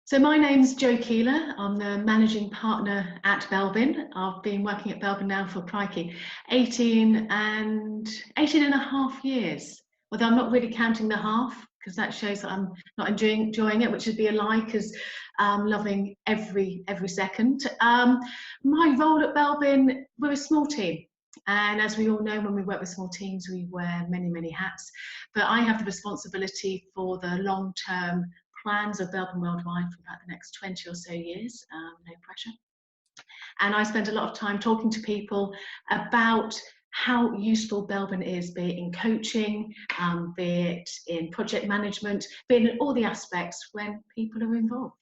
So my name's Jo Keeler. I'm the managing partner at Belbin. I've been working at Belbin now for, crikey, 18 and a half years. Although I'm not really counting the half, because that shows that I'm not enjoying it, which would be a lie, because I'm loving every second. My role at Belbin, we're a small team. And as we all know, when we work with small teams, we wear many hats. But I have the responsibility for the long-term plans of Belbin Worldwide for about the next 20 or so years, no pressure. And I spend a lot of time talking to people about how useful Belbin is, be it in coaching, be it in project management, be it in all the aspects when people are involved.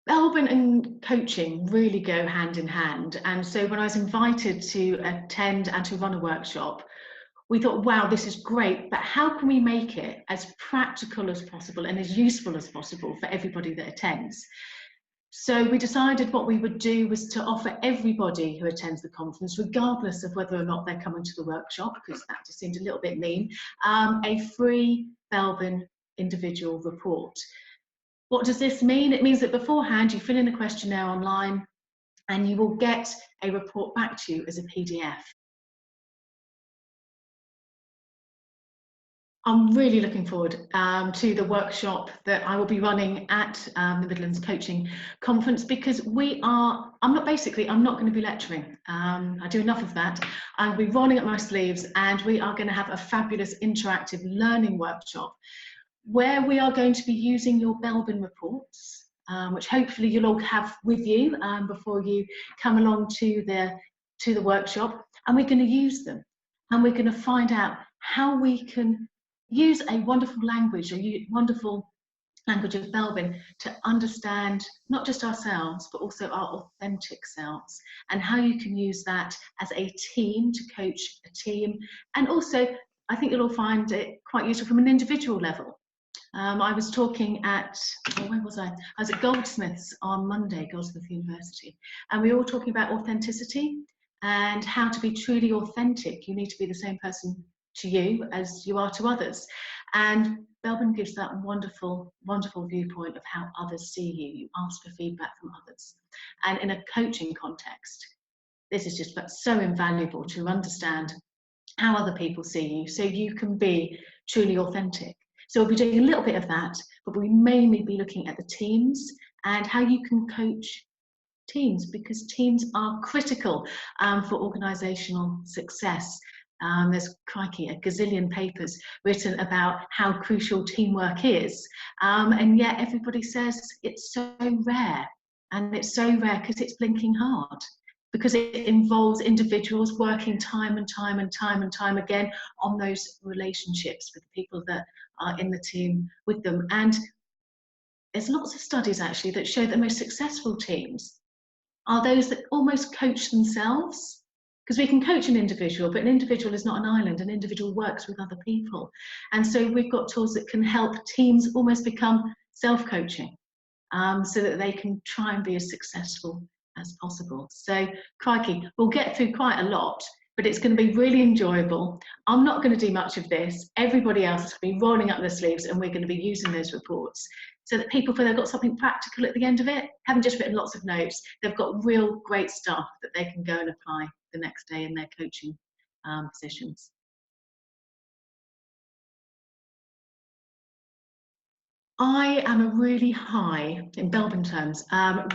Belbin and coaching really go hand in hand. And so when I was invited to attend and to run a workshop, we thought, wow, this is great, but how can we make it as practical as possible and as useful as possible for everybody that attends? So we decided what we would do was to offer everybody who attends the conference, regardless of whether or not they're coming to the workshop, because that just seemed a little bit mean, a free Belbin individual report. What does this mean? It means that beforehand you fill in a questionnaire online and you will get a report back to you as a PDF. I'm really looking forward to the workshop that I will be running at the Midlands Coaching Conference, because I'm not going to be lecturing. I do enough of that. I'll be rolling up my sleeves, and we are going to have a fabulous interactive learning workshop where we are going to be using your Belbin reports, which hopefully you'll all have with you before you come along to the workshop, and we're going to use them, and we're going to find out how we can use a wonderful language of Belbin to understand not just ourselves, but also our authentic selves, and how you can use that as a team to coach a team. And also, I think you'll all find it quite useful from an individual level. I was talking at, where was I? I was at Goldsmiths on Monday, Goldsmith University, and we were all talking about authenticity and how to be truly authentic. You need to be the same person to you as you are to others, and Belbin gives that wonderful viewpoint of how others see you. You ask for feedback from others, and in a coaching context this is just so invaluable to understand how other people see you, so you can be truly authentic. So we'll be doing a little bit of that, but we mainly be looking at the teams and how you can coach teams, because teams are critical for organisational success. There's, crikey, a gazillion papers written about how crucial teamwork is, and yet everybody says it's so rare, and it's so rare because it's blinking hard, because it involves individuals working time and time again on those relationships with the people that are in the team with them. And there's lots of studies actually that show the most successful teams are those that almost coach themselves. Because we can coach an individual, but an individual is not an island. An individual works with other people. And so we've got tools that can help teams almost become self-coaching, so that they can try and be as successful as possible. So, crikey, we'll get through quite a lot, but it's going to be really enjoyable. I'm not going to do much of this. Everybody else is going to be rolling up their sleeves, and we're going to be using those reports so that people feel they've got something practical at the end of it. Haven't just written lots of notes. They've got real great stuff that they can go and apply the next day in their coaching positions. I am a really high, in Belbin terms,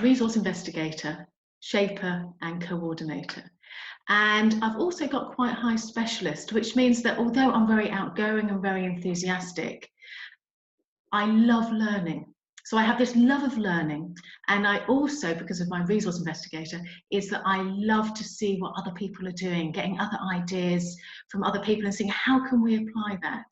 resource investigator, shaper and coordinator. And I've also got quite high specialist, which means that although I'm very outgoing and very enthusiastic, I love learning. So I have this love of learning, and I also, because of my resource investigator, is that I love to see what other people are doing, getting other ideas from other people and seeing how can we apply that.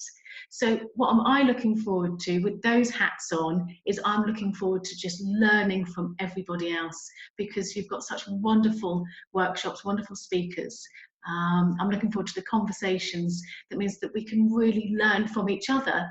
So what am I looking forward to with those hats on is I'm looking forward to just learning from everybody else, because you've got such wonderful workshops, wonderful speakers. I'm looking forward to the conversations. That means that we can really learn from each other